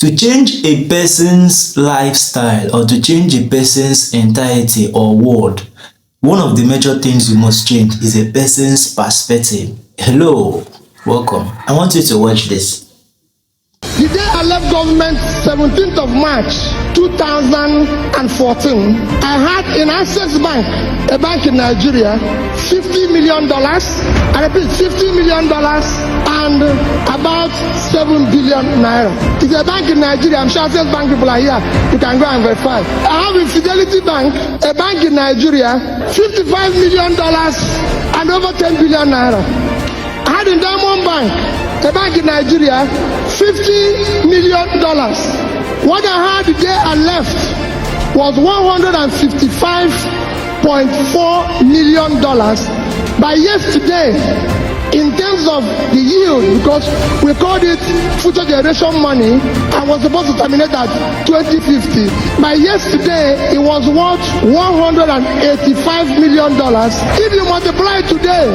To change a person's lifestyle or to change a person's entirety or world, one of the major things you must change is a person's perspective. Hello, welcome. I want you to watch this. The day I left government, 17th of March 2014, I had in Access Bank, a bank in Nigeria, $50 million, I repeat, $50 million and about 7 billion naira. It's a bank in Nigeria. I'm sure Access Bank people are here. You can go and verify. I have in Fidelity Bank, a bank in Nigeria, $55 million and over 10 billion naira. I had in Diamond Bank, a bank in Nigeria, $50 million. What I had the day I left was $155.4 million. By yesterday, in terms of the yield, because we called it future generation money, I was supposed to terminate at 2050. By yesterday, it was worth $185 million. If you multiply it today,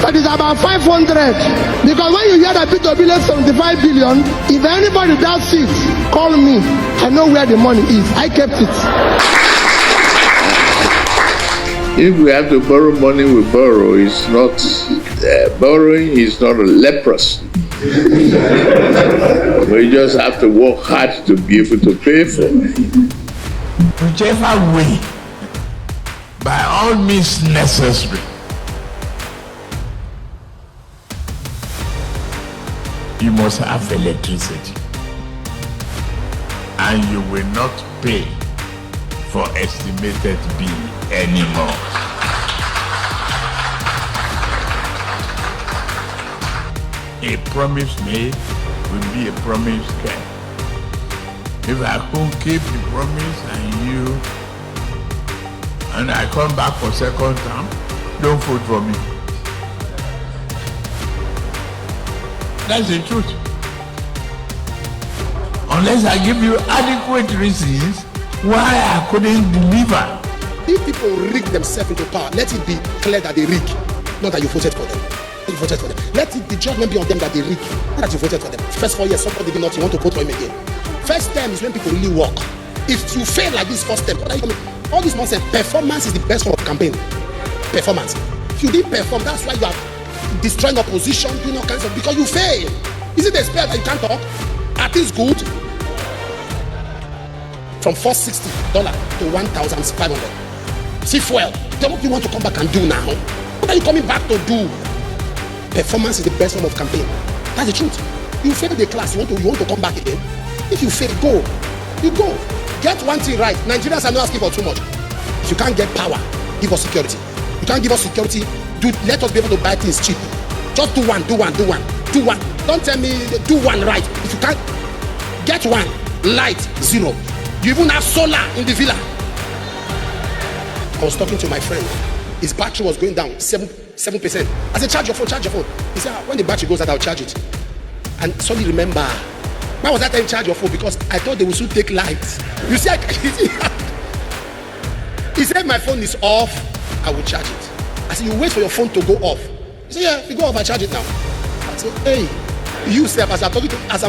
that is about 500. Because when you hear that Peter Obi left 75 billion, if anybody does it, call me. I know where the money is. I kept it. If we have to borrow money, we borrow. It's not borrowing is not a leprosy. We just have to work hard to be able to pay for it. Whichever way, by all means necessary, you must have electricity, and you will not pay for estimated bill anymore. A promise made will be a promise kept. If I can't keep the promise and I come back for second term, don't vote for me. That's the truth. Unless I give you adequate reasons why I couldn't deliver. If people rig themselves into power, let it be clear that they rig, not that you voted for them. You voted for them. Let it, the judgment be on them that they rig, not that you voted for them. First 4 years, somebody did not, you want to vote for him again. First term is when people really work. If you fail like this first term, all this nonsense, performance is the best form of campaign. Performance. If you didn't perform, that's why you are destroying opposition, doing all kinds of, because you fail. Is it a spell that you can't talk? Are things good? From $460 to $1,500. See fuel. Then what do you want to come back and do now? What are you coming back to do? Performance is the best form of campaign. That's the truth. You fail the class, you want to come back again. If you fail, go. You go. Get one thing right. Nigerians are not asking for too much. If you can't get power, give us security. You can't give us security, let us be able to buy things cheap. Just do one. Don't tell me do one right. If you can't get one, light, zero. You even have solar in the villa. I was talking to my friend. His battery was going down 7%. I said, charge your phone. He said, when the battery goes out, I'll charge it. And suddenly remember, why was that time charge your phone? Because I thought they would soon take lights. You see, he said, my phone is off, I will charge it. I said, you wait for your phone to go off. He said, yeah, if you go off, I charge it now. I said, hey, you Seb, as I'm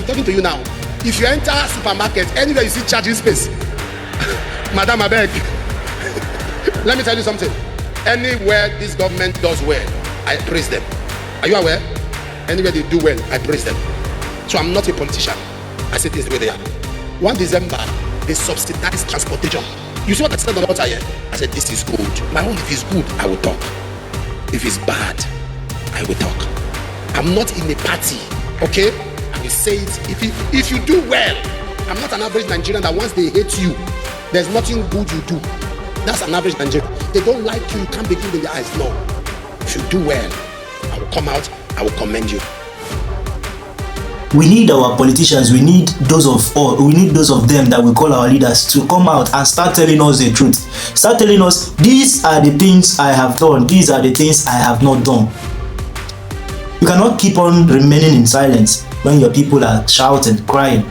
talking to you now, if you enter a supermarket, anywhere you see charging space, Madam, I beg. Let me tell you something. Anywhere this government does well, I praise them. Are you aware? Anywhere they do well, I praise them. So I'm not a politician. I say things the way they are. 1 December, they subsidize transportation. You see what I said on the water here? I said, this is good. My own, if it's good, I will talk. If it's bad, I will talk. I'm not in a party, okay? I will say it. If you do well, I'm not an average Nigerian that once they hate you, there's nothing good you do. That's an average Nigerian. They don't like you, you can't be good in their eyes. No. If you do well, I will come out, I will commend you. We need our politicians, we need those of them that we call our leaders to come out and start telling us the truth. Start telling us, these are the things I have done, these are the things I have not done. You cannot keep on remaining in silence when your people are shouting, crying,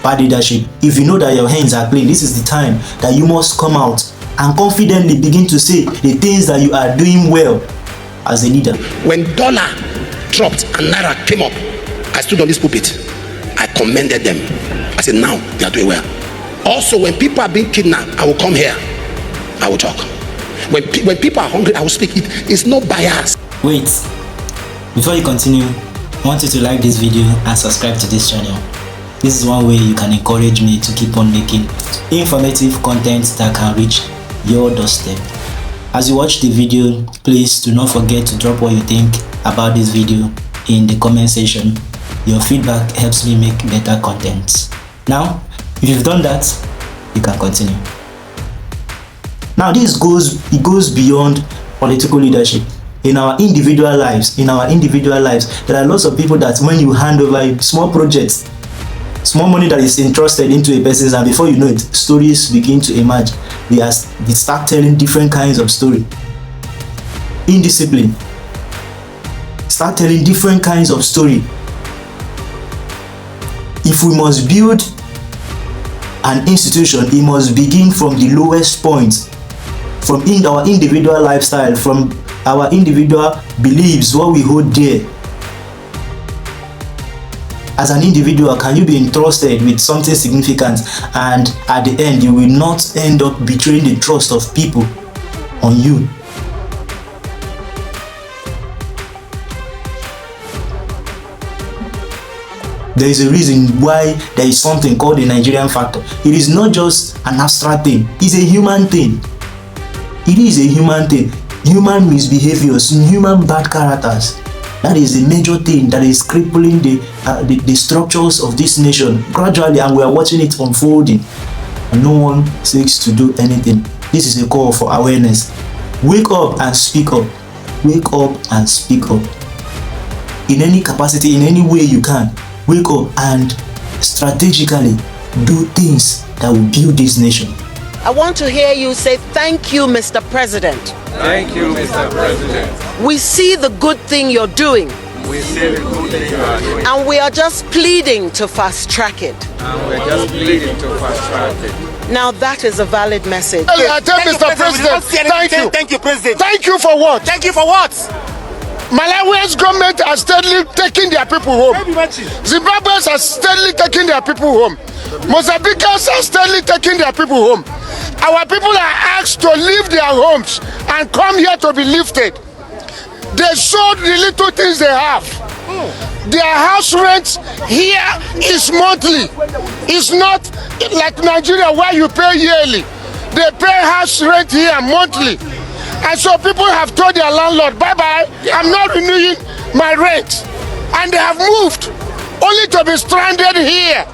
bad leadership. If you know that your hands are clean, this is the time that you must come out and confidently begin to say the things that you are doing well as a leader. When dollar dropped and naira came up, I stood on this pulpit. I commended them. I said, now they are doing well. Also, when people are being kidnapped, I will come here. I will talk. When people are hungry, I will speak. It's no bias. Wait, before you continue, I want you to like this video and subscribe to this channel. This is one way you can encourage me to keep on making informative content that can reach your doorstep. As you watch the video, please do not forget to drop what you think about this video in the comment section. Your feedback helps me make better content. Now, if you've done that, you can continue. Now, this goes beyond political leadership. In our individual lives, there are lots of people that when you hand over small projects, small money that is entrusted into a person's, and before you know it, stories begin to emerge. They start telling different kinds of story. Indiscipline. Start telling different kinds of story. If we must build an institution, it must begin from the lowest point, from our individual lifestyle, from our individual beliefs, what we hold dear. As an individual, can you be entrusted with something significant, and at the end you will not end up betraying the trust of people on you? There is a reason why there is something called the Nigerian factor. It is not just an abstract thing, it's a human thing. It is a human thing. Human misbehaviors, human bad characters. That is a major thing that is crippling the structures of this nation gradually, and we are watching it unfolding. And no one seeks to do anything. This is a call for awareness. Wake up and speak up. Wake up and speak up. In any capacity, in any way you can. Wake up and strategically do things that will build this nation. I want to hear you say, thank you, Mr. President. Thank you, Mr. President. We see the good thing you're doing. We see the good thing you are doing. And we are just pleading to fast track it. And we're just pleading to fast track it. Now that is a valid message. I tell Mr. President, thank you. Thank you, President. Thank you for what? Thank you for what? Malawi's government has steadily taken their people home. Zimbabweans are steadily taking their people home. Mozambicans are steadily taking their people home. Our people are asked to leave their homes and come here to be lifted. They sold the little things they have. Their house rent here is monthly. It's not like Nigeria where you pay yearly. They pay house rent here monthly. And so people have told their landlord, bye-bye, I'm not renewing my rent. And they have moved, only to be stranded here.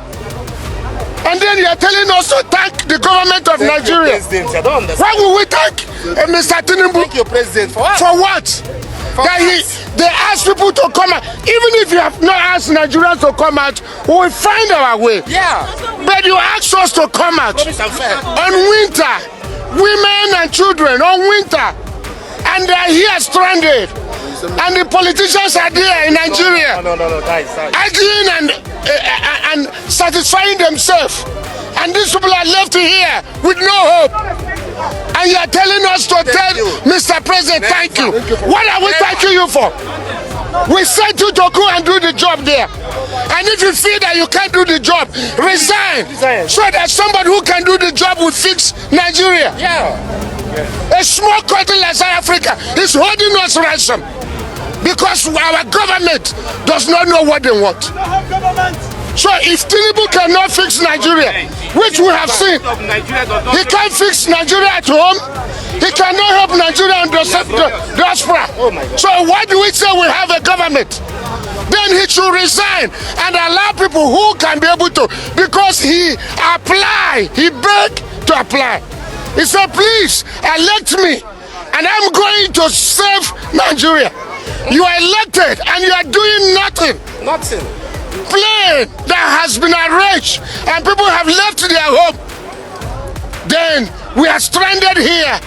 And then you are telling us to thank the government of Nigeria. Why would we thank Mr. Tinubu? Thank you, President. For what? For what? They ask people to come out. Even if you have not asked Nigerians to come out, we will find our way. Yeah. But you ask us to come out on winter. Women and children on winter, and they are here stranded, and the politicians are there in Nigeria arguing and satisfying themselves, and these people are left here with no hope. And you are telling us to tell Mr. President, thank you. What are we thanking you for? We sent you to go and do the job there. And if you feel that you can't do the job, resign. So that somebody who can do the job will fix Nigeria. Yeah. A small country like South Africa is holding us ransom because our government does not know what they want. So if Tinubu cannot fix Nigeria, which we have seen, he can't fix Nigeria at home, he cannot help Nigeria in the diaspora. So why do we say we have a government? Then he should resign and allow people who can be able to, because he begged to apply. He said, please elect me and I'm going to save Nigeria. You are elected and you are doing nothing. Nothing. Plane that has been arranged and people have left their home. Then we are stranded here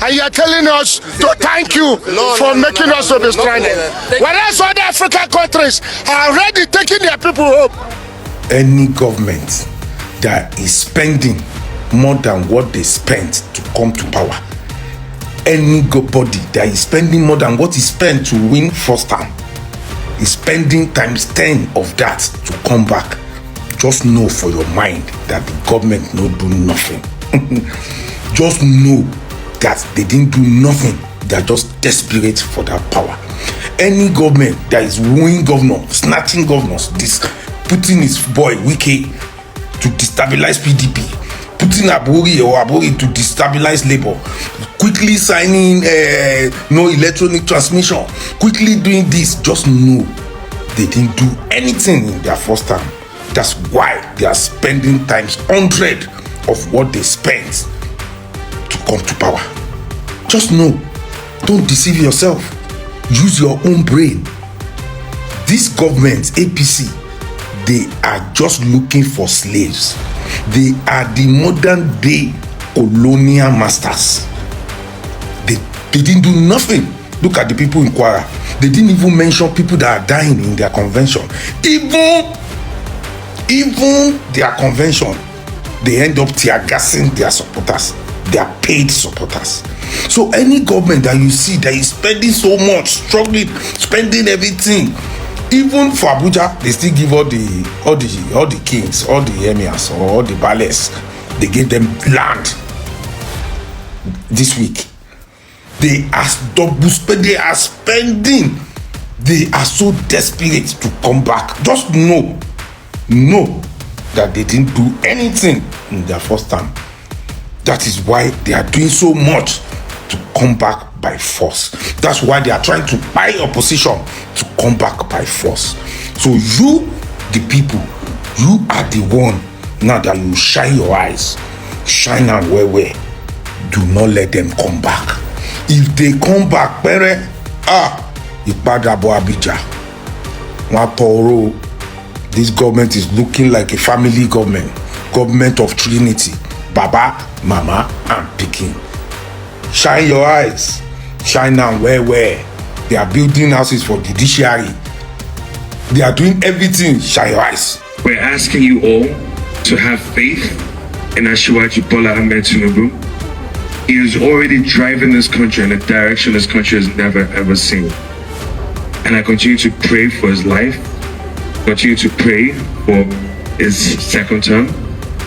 and you are telling us to thank you for making us to be stranded. Whereas other African countries are already taking their people home. Any government that is spending more than what they spent to come to power, anybody that is spending more than what he spent to win first time is spending times 10 of that to come back. just know for your mind that the government no do nothing. Just know that they didn't do nothing. They are just desperate for that power. Any government that is wooing governor, snatching governors, putting his boy Wike to destabilize PDP, putting Aburi to destabilize Labour, quickly signing no electronic transmission, quickly doing this, just know they didn't do anything in their first term. That's why they are spending times 100 of what they spent to come to power. Just know, don't deceive yourself. Use your own brain. This government, APC, they are just looking for slaves. They are the modern day colonial masters. They didn't do nothing. Look at the people in Kwara. They didn't even mention people that are dying in their convention. Even their convention, they end up tear gassing their supporters, their paid supporters. So any government that you see that is spending so much, struggling, spending everything, even for Abuja, they still give all the kings, all the emirs, or all the ballets, they give them land this week. They are double spending, they are spending. They are so desperate to come back. Just know that they didn't do anything in their first term. That is why they are doing so much to come back by force. That's why they are trying to buy opposition to come back by force. So you, the people, you are the one now that you shine your eyes. Shine and where. Do not let them come back. If they come back, Ipadabo Abija. Watoro. This government is looking like a family government of Trinity. Baba, Mama, and Pikin. Shine your eyes. Shine and where. They are building houses for the judiciary. They are doing everything. Shine your eyes. We're asking you all to have faith in Asiwaju Bola Ahmed Tinubu. He is already driving this country in a direction this country has never ever seen. And I continue to pray for his life. Continue to pray for his second term.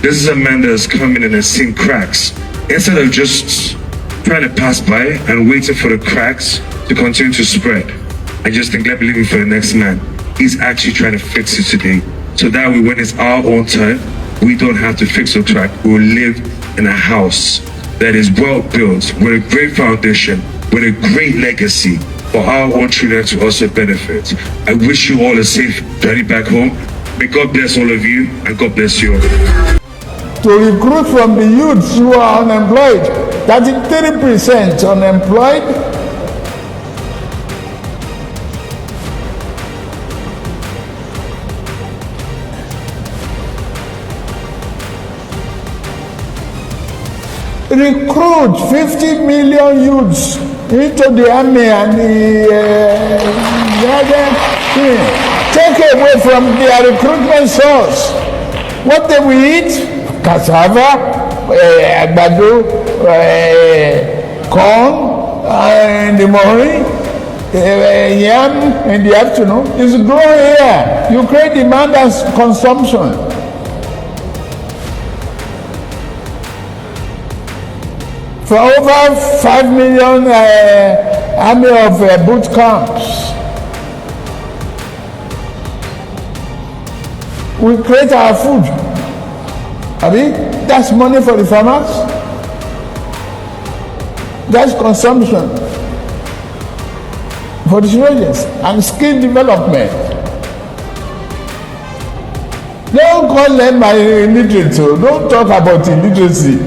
This is a man that has come in and has seen cracks. Instead of just trying to pass by and waiting for the cracks to continue to spread, I just think let me leave it for the next man. He's actually trying to fix it today. So that way when it's our own turn, we don't have to fix the crack. We'll live in a house that is well built, with a great foundation, with a great legacy for our own children to also benefit. I wish you all a safe journey back home. May God bless all of you, and God bless you all. To recruit from the youths who are unemployed, 33% unemployed. Recruit 50 million youths into the army and the take away from their recruitment source. What they will eat? Cassava, àgbàdo, corn in the morning, yam in the afternoon. It's growing here. You create demand and consumption. For over 5 million army of boot camps, we create our food. That's money for the farmers. That's consumption for the soldiers and skill development. Don't call them illiterate. Don't talk about illiteracy.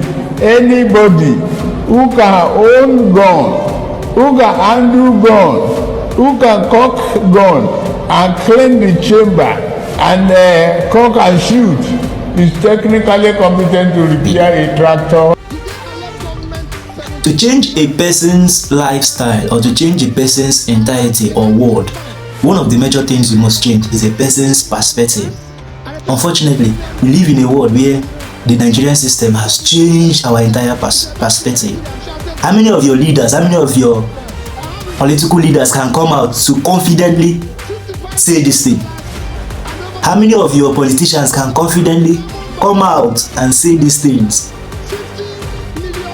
Anybody who can own gun, who can handle gun, who can cock gun and clean the chamber and cock and shoot is technically competent to repair a tractor. To change a person's lifestyle or to change a person's entirety or world, one of the major things you must change is a person's perspective. Unfortunately, we live in a world where the Nigerian system has changed our entire perspective. How many of your leaders, how many of your political leaders can come out to confidently say this thing? How many of your politicians can confidently come out and say these things?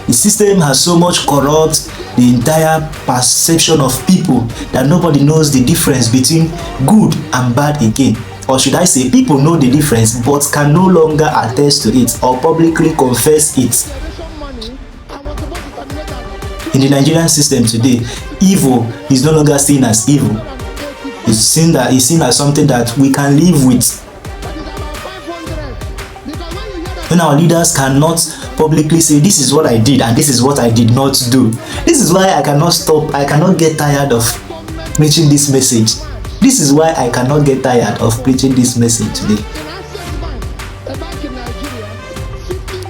The system has so much corrupt the entire perception of people that nobody knows the difference between good and bad again. Or should I say, people know the difference but can no longer attest to it or publicly confess it. In the Nigerian system today, evil is no longer seen as evil. It's seen as something that we can live with. When our leaders cannot publicly say, this is what I did and this is what I did not do. This is why I cannot get tired of preaching this message. This is why I cannot get tired of preaching this message today.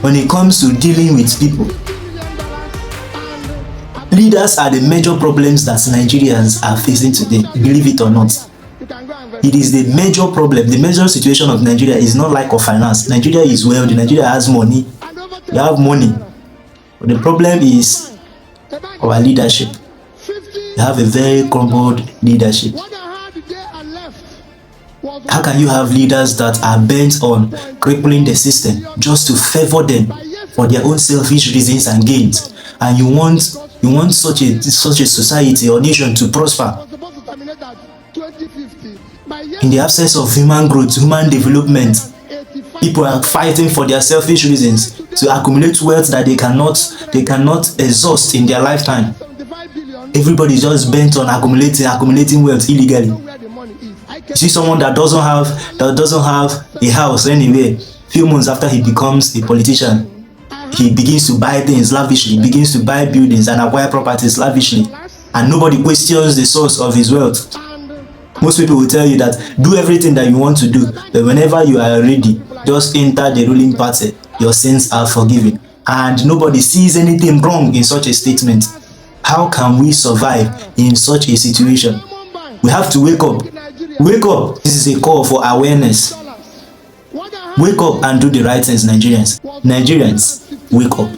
When it comes to dealing with people, leaders are the major problems that Nigerians are facing today, believe it or not. It is the major problem. The major situation of Nigeria is not lack of finance. Nigeria is wealthy. Nigeria has money. We have money. But the problem is our leadership. We have a very crumbled leadership. How can you have leaders that are bent on crippling the system just to favor them for their own selfish reasons and gains? And you want such a society or nation to prosper? In the absence of human growth, human development, people are fighting for their selfish reasons to accumulate wealth that they cannot exhaust in their lifetime. Everybody is just bent on accumulating wealth illegally. You see someone that doesn't have a house anywhere, few months after he becomes a politician, he begins to buy things lavishly, begins to buy buildings and acquire properties lavishly, and nobody questions the source of his wealth. Most people will tell you that do everything that you want to do, but whenever you are ready, just enter the ruling party, your sins are forgiven. And nobody sees anything wrong in such a statement. How can we survive in such a situation? We have to wake up. Wake up. This is a call for awareness. Wake up and do the right things, Nigerians. Nigerians, wake up.